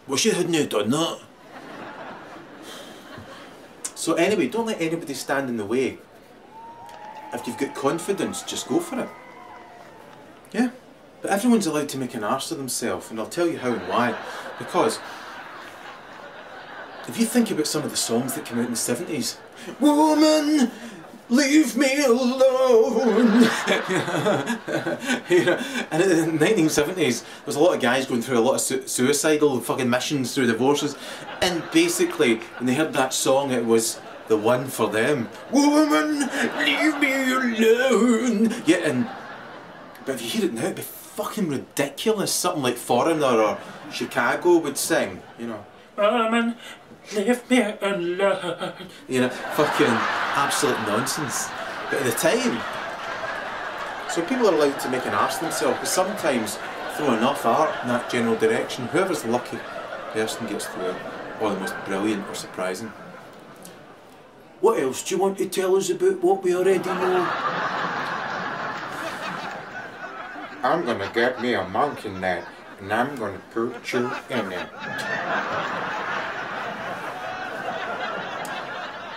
Wish you hadn't done that. So anyway, don't let anybody stand in the way. If you've got confidence, just go for it. Yeah? But everyone's allowed to make an arse of themselves, and I'll tell you how and why. Because if you think about some of the songs that came out in the 70s, woman, leave me alone. You know, and in the 1970s, there was a lot of guys going through a lot of suicidal fucking missions through divorces, and basically, when they heard that song, it was the one for them. Woman, leave me alone. Yeah, but if you hear it now, it'd be fucking ridiculous. Something like Foreigner or Chicago would sing, you know. Woman, leave me alone. You know, fucking absolute nonsense. But at the time, so people are allowed to make an arse of themselves, because sometimes throw enough art in that general direction, whoever's the lucky person gets through it, or the most brilliant or surprising. What else do you want to tell us about what we already know? I'm gonna get me a monkey net, and I'm gonna put you in it.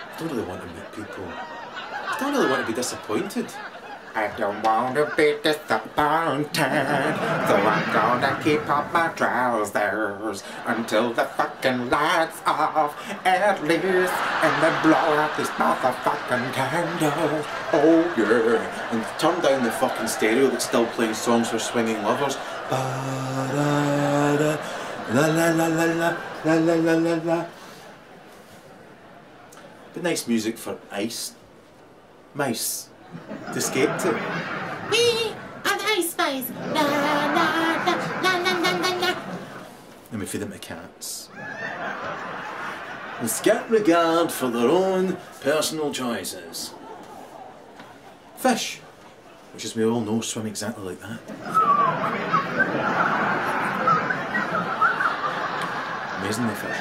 I don't really want to meet people. I don't really want to be disappointed. I don't want to be disappointed, so I'm gonna keep up my trousers until the fucking lights off, at least, and then blow out this motherfucking candle. Oh yeah, and turn down the fucking stereo that's still playing songs for swinging lovers. Ba-da-da, la la la la la la la la la la. But nice music for mice to skate to. We are the ice mice. La la la la la la la la. And we feed them to cats. And scat regard for their own personal choices. Fish, which as we all know swim exactly like that. Amazingly fish.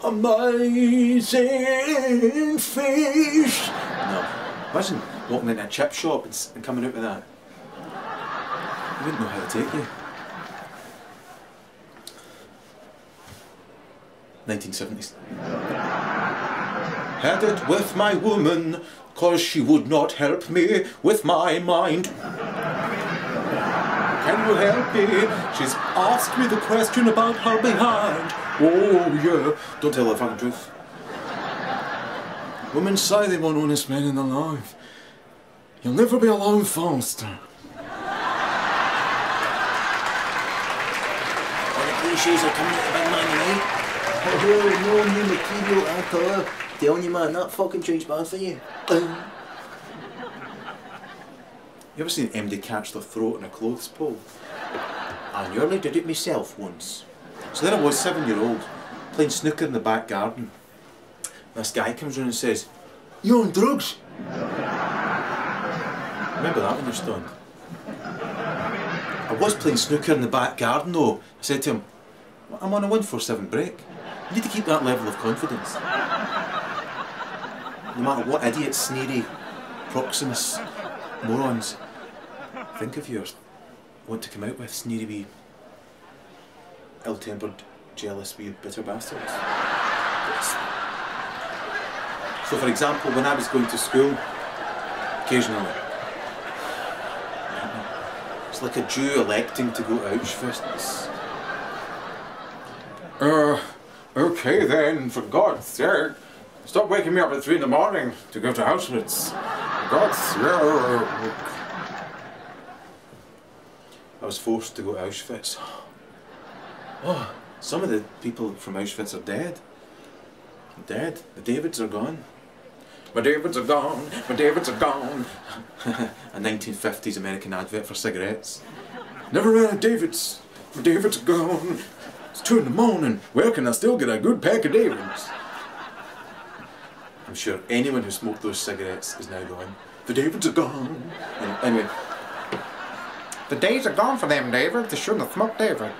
Amazing fish! No, imagine walking into a chip shop and coming out with that. You wouldn't know how to take you. 1970s. Had it with my woman, 'cause she would not help me with my mind. Can you help me? She's asked me the question about her behind. Oh yeah, don't tell the fucking truth. Women say they want honest men in their life. You'll never be alone, Foster. All the cliches are coming at the big man tonight. Oh, no new material at all. Telling you, man, that fucking train's bad for you. You ever seen MD catch their throat in a clothes pole? I nearly did it myself once. So there I was, 7-year-old, playing snooker in the back garden. This guy comes round and says, "You on drugs?" Remember that when you're stoned? I was playing snooker in the back garden though. I said to him, "I'm on a 147 break." You need to keep that level of confidence. No matter what idiots, sneery, Proximus, morons think of yours, want to come out with, sneery wee, ill-tempered, jealous wee bitter bastards. So for example, when I was going to school, occasionally, it's like a Jew electing to go to Auschwitz. Okay then, for God's sake, stop waking me up at 3 in the morning to go to Auschwitz. For God's sake. I was forced to go to Auschwitz. Oh, some of the people from Auschwitz are dead. Dead. The Davids are gone. My Davids are gone, my Davids are gone. A 1950s American advert for cigarettes. Never ran a Davids. My Davids are gone. It's 2 in the morning. Where can I still get a good pack of Davids? I'm sure anyone who smoked those cigarettes is now going, "The Davids are gone." Anyway. The days are gone for them, David. They shouldn't have smoked David.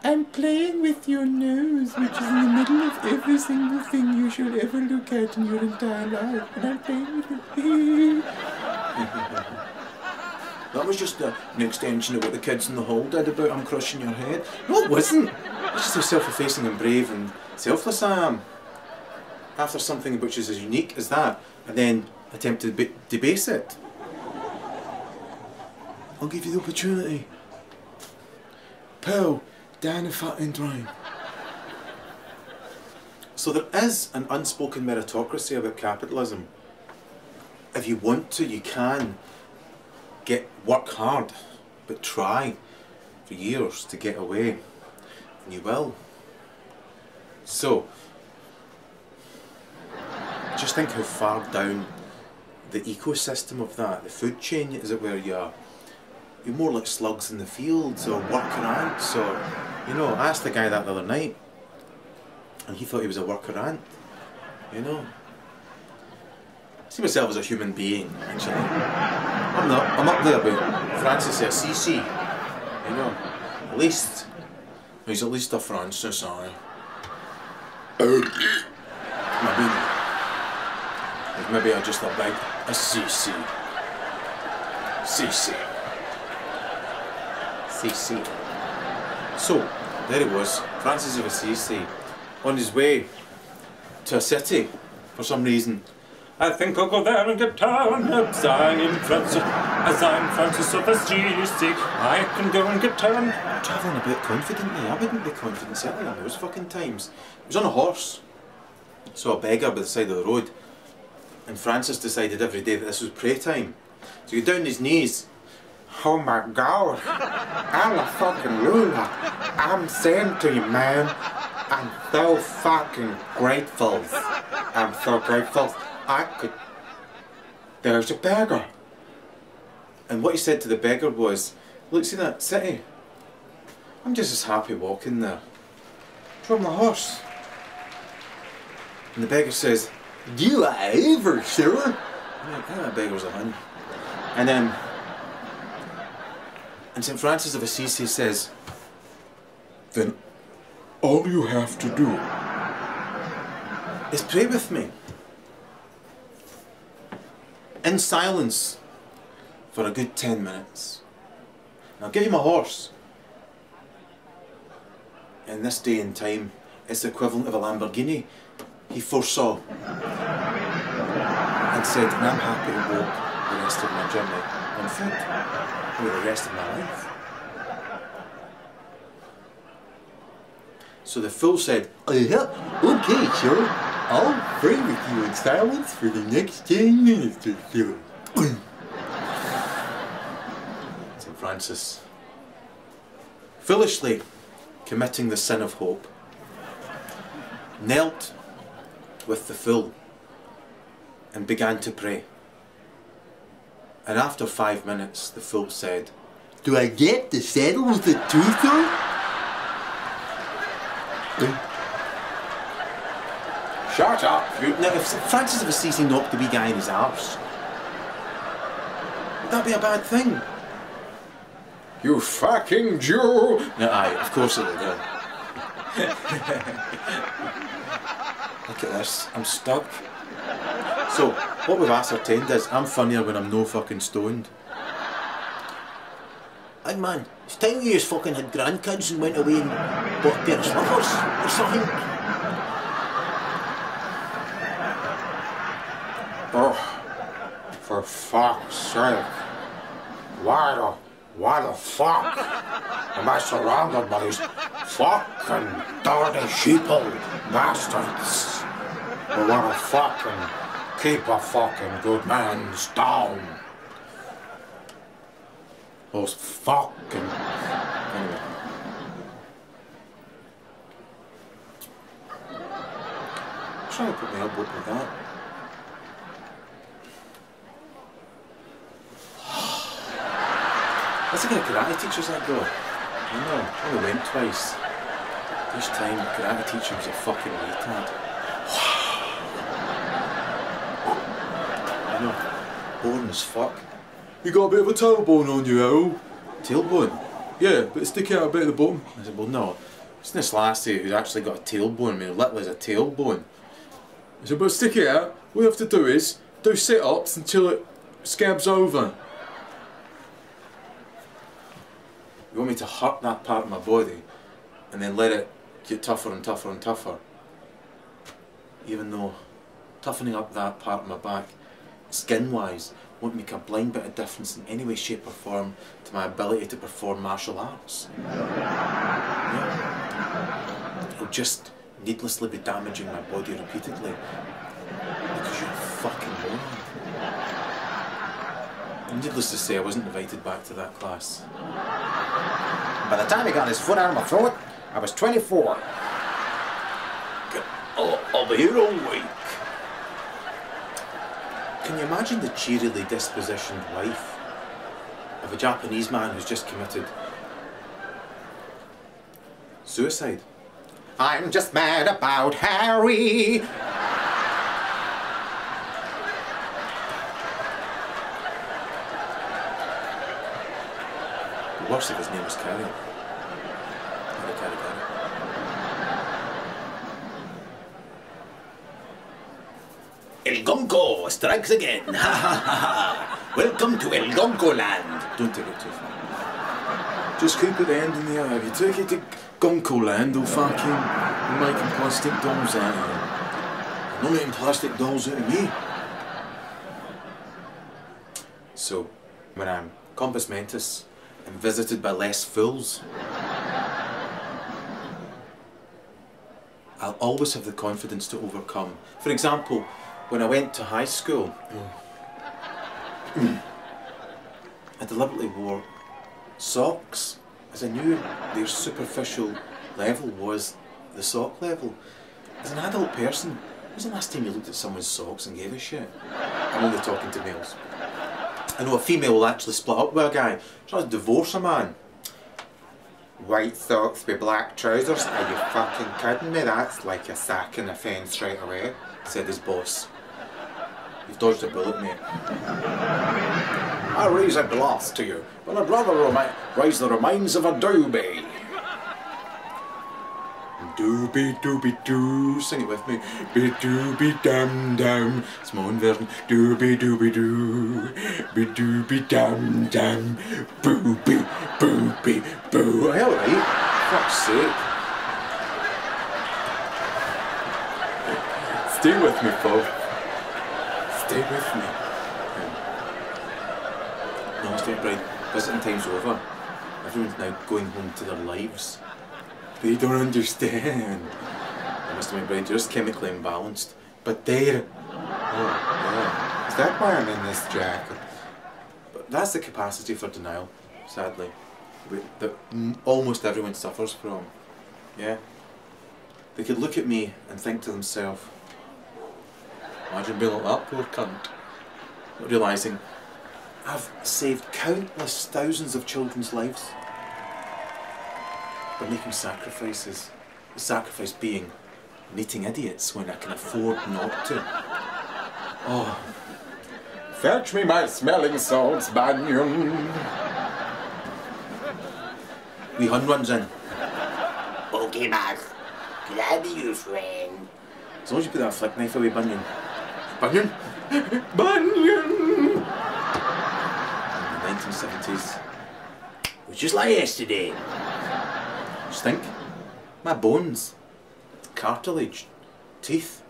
I'm playing with your nose. Christmas, which is in the middle of every single thing you should ever look at in your entire life. And I'm playing with it. That was just an extension of what the kids in the hall did about I'm crushing your head. No, it wasn't. It's just how self-effacing and brave and selfless I am. After something which is as unique as that, and then attempt to debase it. I'll give you the opportunity. Pearl, down the fucking drain. So there is an unspoken meritocracy about capitalism. If you want to, you can work hard, but try for years to get away, and you will. So, just think how far down the ecosystem of that, the food chain, as it were, you're more like slugs in the fields or worker ants, or, you know, I asked the guy that the other night, and he thought he was a worker ant, you know. I see myself as a human being, actually. I'm not. I'm up there about Francis Assisi, you know. At least, he's at least a Francis, aye. Maybe I'm just a big Assisi. CC. So, there it was, Francis of Assisi, on his way to a city, for some reason. I think I'll go there and get turned up, as I'm Francis of Assisi, I can go and get turned. Travelling a bit confidently, I wouldn't be confident, certainly in those fucking times. He was on a horse, saw a beggar by the side of the road, and Francis decided every day that this was pray time. So he got down on his knees. Oh my God, Allah fucking Lula, I'm saying to you, man, I'm so fucking grateful. I'm so grateful. There's a beggar. And what he said to the beggar was, look, see that city? I'm just as happy walking there. From my horse. And the beggar says, you ever, sir? I'm like, that beggar's a hun. And St. Francis of Assisi says, then all you have to do is pray with me. In silence for a good 10 minutes. And I'll give you my horse. In this day and time, it's the equivalent of a Lamborghini. He foresaw and said, and I'm happy to walk the rest of my journey on foot for the rest of my life. So the fool said, okay, sure, I'll pray with you in silence for the next 10 minutes or so. St. Francis, foolishly committing the sin of hope, knelt with the fool and began to pray. And after 5 minutes, the fool said, do I get to settle with the truther? Shut up! Now, if Francis of Assisi knocked the wee guy in his arse, would that be a bad thing? You fucking Jew! No, aye, of course it would. Look at this, I'm stuck. So, what we've ascertained is, I'm funnier when I'm no fucking stoned. Hey man, it's time you fucking had grandkids and went away and bought a pair of slippers or something. Oh, for fuck's sake. Why the fuck am I surrounded by these fucking dirty sheeple bastards who wanna fucking keep a fucking good man's down? Those fucking... Anyway. I'm trying to put my elbow up with that. That's the kind of karate teachers I go. I know, I only went twice. Each time the karate teacher was a fucking retard. I know, boring as fuck. You got a bit of a tailbone on you, Erol. Tailbone? Yeah, but it's sticking out a bit at the bottom. I said, well no, It's this lassie who's actually got a tailbone, made little as a tailbone. I said, but stick it out. What you have to do is do sit-ups until it scabs over. You want me to hurt that part of my body and then let it get tougher and tougher and tougher? Even though toughening up that part of my back, skin-wise, won't make a blind bit of difference in any way, shape or form to my ability to perform martial arts. Yeah. It'll just needlessly be damaging my body repeatedly because you're a fucking moron. Needless to say, I wasn't invited back to that class. By the time he got his foot out of my throat, I was 24. I'll be here all week. Can you imagine the cheerily dispositioned wife of a Japanese man who's just committed suicide? I'm just mad about Harry. Worse if his name was Carrie. Carrie. El Gonko strikes again. Welcome to El Gonko land. Don't take it too far. Just keep it the end in the eye. If you take it to Gonko land, they'll fucking be making plastic dolls out of you. They're not making plastic dolls out of me. So, when I'm compos mentis and visited by less fools, I'll always have the confidence to overcome. For example, when I went to high school, I deliberately wore socks, as I knew their superficial level was the sock level. As an adult person, when was the last time you looked at someone's socks and gave a shit? I'm only talking to males. I know a female will actually split up with a guy, tries to divorce a man. White socks with black trousers? Are you fucking kidding me? That's like a sacking offence right away, said his boss. You've dodged a bullet, mate. I raise a glass to you, but I'd rather raise the remains of a doobie. Doobie doobie doo, sing it with me. Be doobie dum dum. It's my own version. Doobie doobie doo, be doobie dum dum. Boobie boobie boo. Hell right, fuck's sake. Stay with me, Paul. Stay with me. No, Mr. Bride, visiting time's over. Everyone's now going home to their lives. They don't understand. Mr. McBride, you're just chemically imbalanced. But they're... Oh, yeah. Is that why I'm in this jacket? But that's the capacity for denial, sadly. That almost everyone suffers from. Yeah? They could look at me and think to themselves, imagine being like that poor cunt. Not realising, I've saved countless thousands of children's lives. By making sacrifices. The sacrifice being meeting idiots when I can afford not to. Oh. Fetch me my smelling salts, Banyan. Wee hun runs in. Okay, boss. Glad to you, friend. As long as you put that flick knife away, Bunyan. Bunyan? Bunyan! In the 1970s. It was just like yesterday. Stink. My bones, cartilage, teeth,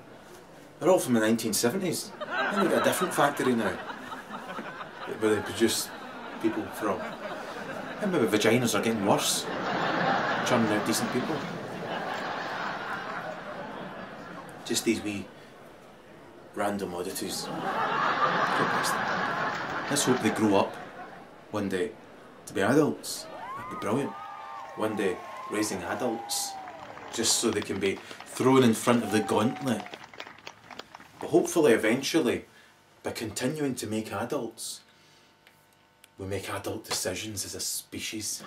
they're all from the 1970s. They've got a different factory now where they produce people from. And maybe vaginas are getting worse, churning out decent people. Just these wee random oddities. Let's hope they grow up one day to be adults. That'd be brilliant. One day raising adults just so they can be thrown in front of the gauntlet. But hopefully eventually, by continuing to make adults, we make adult decisions as a species.